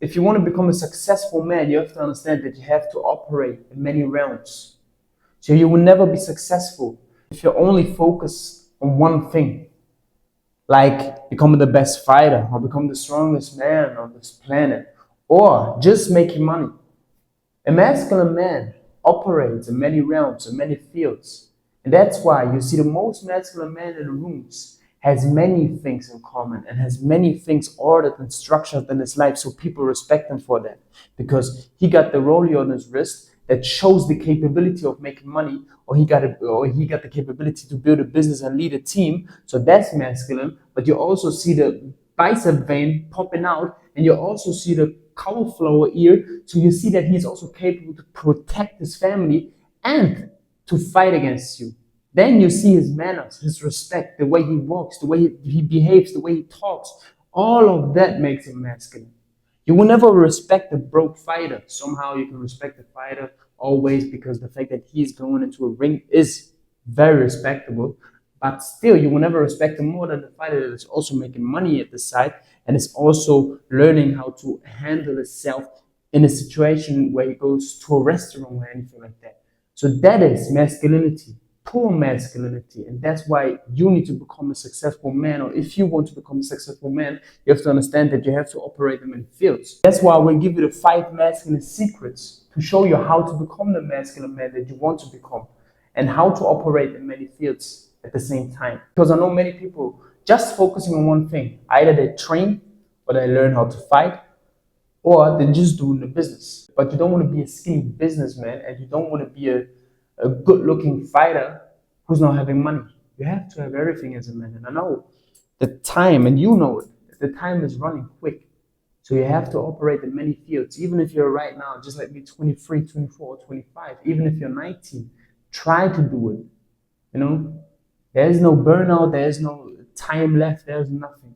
If you want to become a successful man, you have to understand that you have to operate in many realms. So you will never be successful if you only focus on one thing, like becoming the best fighter or become the strongest man on this planet, or just making money. A masculine man operates in many realms, in many fields. And that's why you see the most masculine man in the rooms has many things in common and has many things ordered and structured in his life, so people respect him for that. Because he got the rollie on his wrist that shows the capability of making money, or he got the capability to build a business and lead a team. So that's masculine. But you also see the bicep vein popping out, and you also see the cauliflower ear. So you see that he's also capable to protect his family and to fight against you. Then you see his manners, his respect, the way he walks, the way he behaves, the way he talks. All of that makes him masculine. You will never respect a broke fighter. Somehow you can respect the fighter always because the fact that he's going into a ring is very respectable. But still, you will never respect him more than the fighter that is also making money at the side and is also learning how to handle himself in a situation where he goes to a restaurant or anything like that. So that is masculinity, pure masculinity. And that's why you need to become a successful man. Or if you want to become a successful man, you have to understand that you have to operate them in fields. That's why we'll give you the 5 masculine secrets to show you how to become the masculine man that you want to become and how to operate in many fields at the same time. Because I know many people just focusing on one thing. Either they train or they learn how to fight, or they're just doing the business. But you don't want to be a skinny businessman, and you don't want to be a good-looking fighter who's not having money. You have to have everything as a man. And I know the time, and you know it, the time is running quick. So you have to operate in many fields. Even if you're right now, just like me, 23, 24, 25, even if you're 19, try to do it. You know, there is no burnout, there is no time left, there is nothing.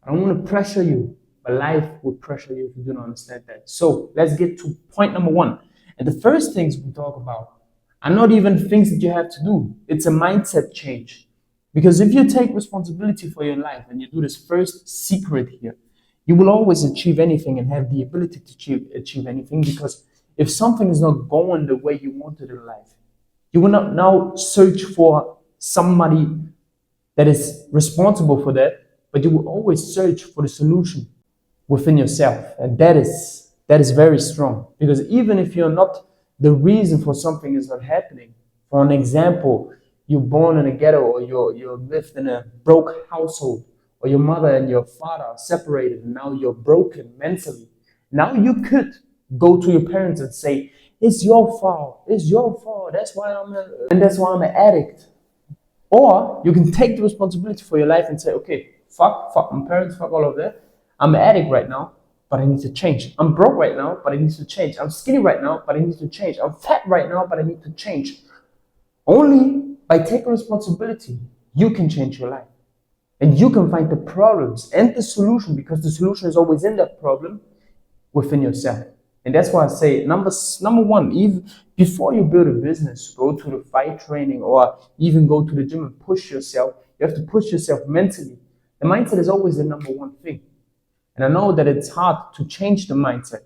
I don't want to pressure you, but life will pressure you if you do not understand that. So let's get to point number 1. And the first things we talk about are not even things that you have to do. It's a mindset change. Because if you take responsibility for your life and you do this first secret here, you will always achieve anything and have the ability to achieve anything. Because if something is not going the way you want it in life, you will not now search for somebody that is responsible for that, but you will always search for the solution within yourself. And that is very strong. Because even if you're not the reason for something is not happening, for an example, you're born in a ghetto, or you lived in a broke household, or your mother and your father are separated and now you're broken mentally. Now you could go to your parents and say, it's your fault, that's why I'm an addict. Or you can take the responsibility for your life and say, okay, fuck my parents, fuck all of that. I'm an addict right now, but I need to change. I'm broke right now, but I need to change. I'm skinny right now, but I need to change. I'm fat right now, but I need to change. Only by taking responsibility, you can change your life. And you can find the problems and the solution, because the solution is always in that problem within yourself. And that's why I say number 1, even before you build a business, go to the fight training or even go to the gym and push yourself. You have to push yourself mentally. The mindset is always the number 1 thing. And I know that it's hard to change the mindset,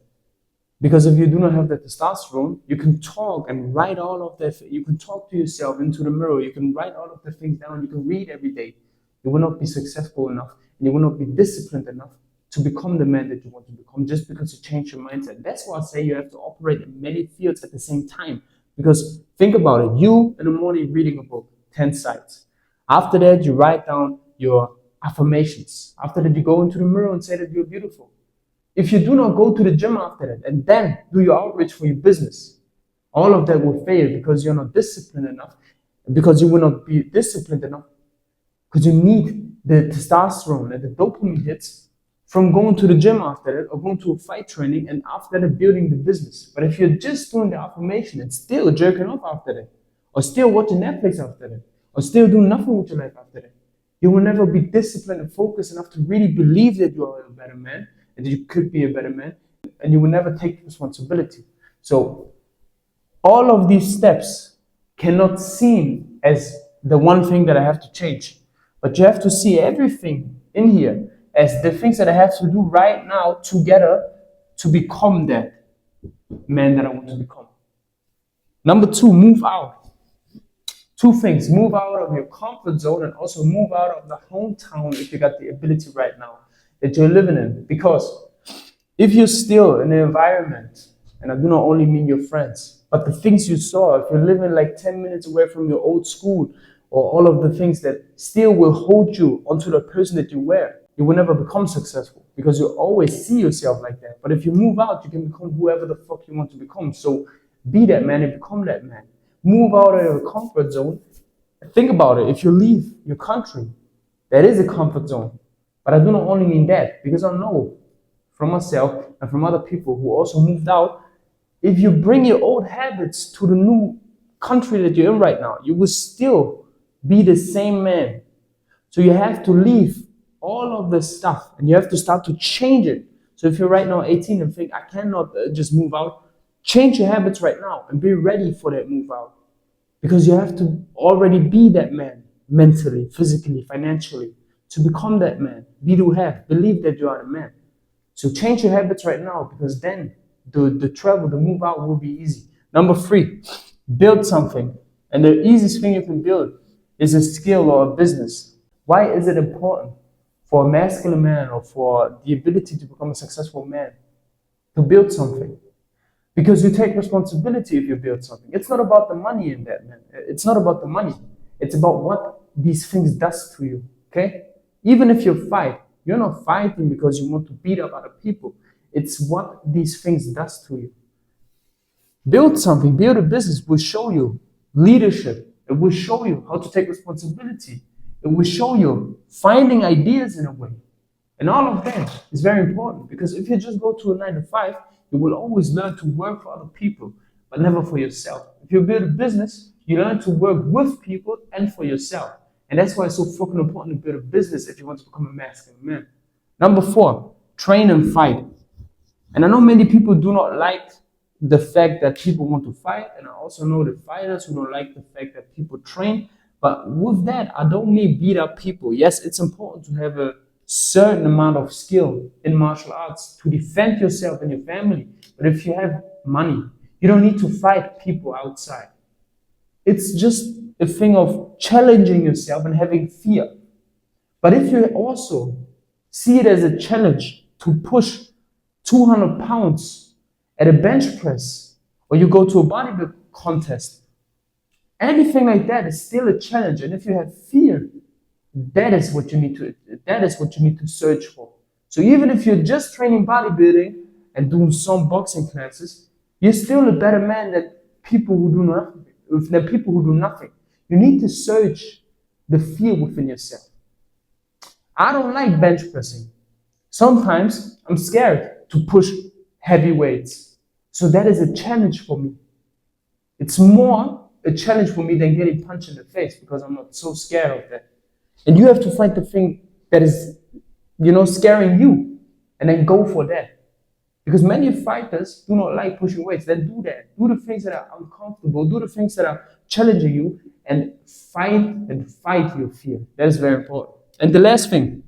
because if you do not have the testosterone, you can talk and write all of that. You can talk to yourself into the mirror. You can write all of the things down. You can read every day. You will not be successful enough, and you will not be disciplined enough to become the man that you want to become just because you change your mindset. That's why I say you have to operate in many fields at the same time. Because think about it. You in the morning reading a book, 10 sides. After that, you write down your affirmations. After that, you go into the mirror and say that you're beautiful. If you do not go to the gym after that and then do your outreach for your business, all of that will fail because you're not disciplined enough, because you will not be disciplined enough, because you need the testosterone and the dopamine hits from going to the gym after that, or going to a fight training, and after that building the business. But if you're just doing the affirmation and still jerking off after that, or still watching Netflix after that, or still doing nothing with your life after that, you will never be disciplined and focused enough to really believe that you are a better man, and that you could be a better man, and you will never take responsibility. So all of these steps cannot seem as the one thing that I have to change, but you have to see everything in here as the things that I have to do right now together to become that man that I want to become. Number two, move out. Two things, move out of your comfort zone and also move out of the hometown if you got the ability right now that you're living in. Because if you're still in an environment, and I do not only mean your friends, but the things you saw, if you're living like 10 minutes away from your old school, or all of the things that still will hold you onto the person that you were, you will never become successful because you always see yourself like that. But if you move out, you can become whoever the fuck you want to become. So be that man and become that man. Move out of your comfort zone. Think about it. If you leave your country, that is a comfort zone. But I do not only mean that, because I know from myself and from other people who also moved out, if you bring your old habits to the new country that you're in right now, you will still be the same man. So you have to leave all of this stuff and you have to start to change it. So if you're right now 18 and think, I cannot just move out, change your habits right now and be ready for that move out. Because you have to already be that man, mentally, physically, financially, to become that man. Be to have, believe that you are a man. So change your habits right now, because then the travel, the move out will be easy. Number three, build something. And the easiest thing you can build is a skill or a business. Why is it important for a masculine man or for the ability to become a successful man to build something? Because you take responsibility if you build something. It's not about the money in that, man. It's not about the money. It's about what these things does to you, okay? Even if you fight, you're not fighting because you want to beat up other people. It's what these things does to you. Build something, build a business will show you leadership. It will show you how to take responsibility. It will show you finding ideas in a way. And all of that is very important, because if you just go to a 9 to 5, you will always learn to work for other people, but never for yourself. If you build a business, you learn to work with people and for yourself. And that's why it's so fucking important to build a business if you want to become a masculine man. Number 4, train and fight. And I know many people do not like the fact that people want to fight. And I also know the fighters who don't like the fact that people train. But with that, I don't mean beat up people. Yes, it's important to have a certain amount of skill in martial arts to defend yourself and your family. But if you have money, you don't need to fight people outside. It's just a thing of challenging yourself and having fear. But if you also see it as a challenge to push 200 pounds at a bench press, or you go to a bodybuilding contest, anything like that is still a challenge. And if you have fear, that is what you need to search for. So even if you're just training bodybuilding and doing some boxing classes, you're still a better man than people who do nothing. You need to search the fear within yourself. I don't like bench pressing. Sometimes I'm scared to push heavy weights. So that is a challenge for me. It's more a challenge for me than getting punched in the face, because I'm not so scared of that. And you have to find the thing that is, scaring you, and then go for that. Because many fighters do not like pushing weights. Then do that. Do the things that are uncomfortable. Do the things that are challenging you, and fight your fear. That is very important. And the last thing,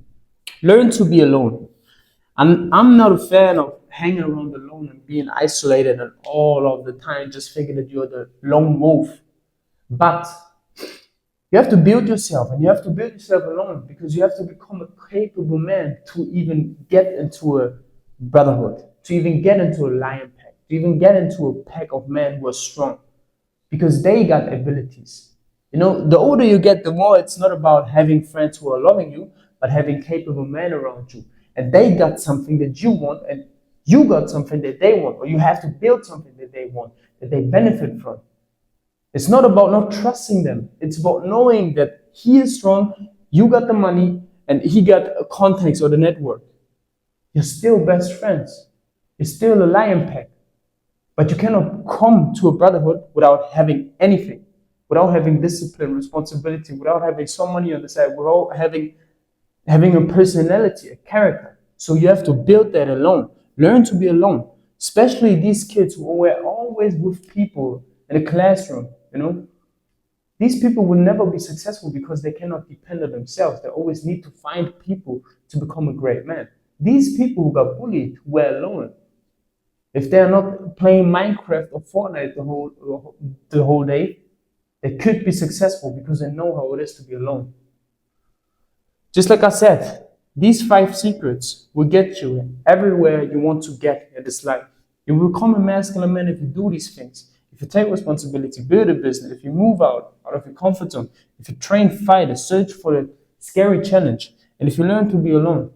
learn to be alone. I'm not a fan of hanging around alone and being isolated and all of the time just thinking that you're the lone wolf. But you have to build yourself, and you have to build yourself alone, because you have to become a capable man to even get into a brotherhood, to even get into a lion pack, to even get into a pack of men who are strong, because they got abilities. The older you get, the more it's not about having friends who are loving you, but having capable men around you. And they got something that you want, and you got something that they want, or you have to build something that they want, that they benefit from. It's not about not trusting them. It's about knowing that he is strong, you got the money, and he got a contacts or the network. You're still best friends. You're still a lion pack. But you cannot come to a brotherhood without having anything, without having discipline, responsibility, without having some money on the side, without having a personality, a character. So you have to build that alone. Learn to be alone. Especially these kids who were always with people in a classroom, These people will never be successful because they cannot depend on themselves. They always need to find people to become a great man. These people who got bullied were alone. If they're not playing Minecraft or Fortnite the whole day, they could be successful because they know how it is to be alone. Just like I said, these 5 secrets will get you everywhere you want to get in this life. You will become a masculine man if you do these things. If you take responsibility, build a business, if you move out of your comfort zone, if you train fighters, search for a scary challenge, and if you learn to be alone,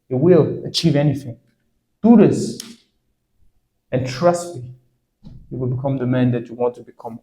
you will achieve anything. Do this, and trust me, you will become the man that you want to become.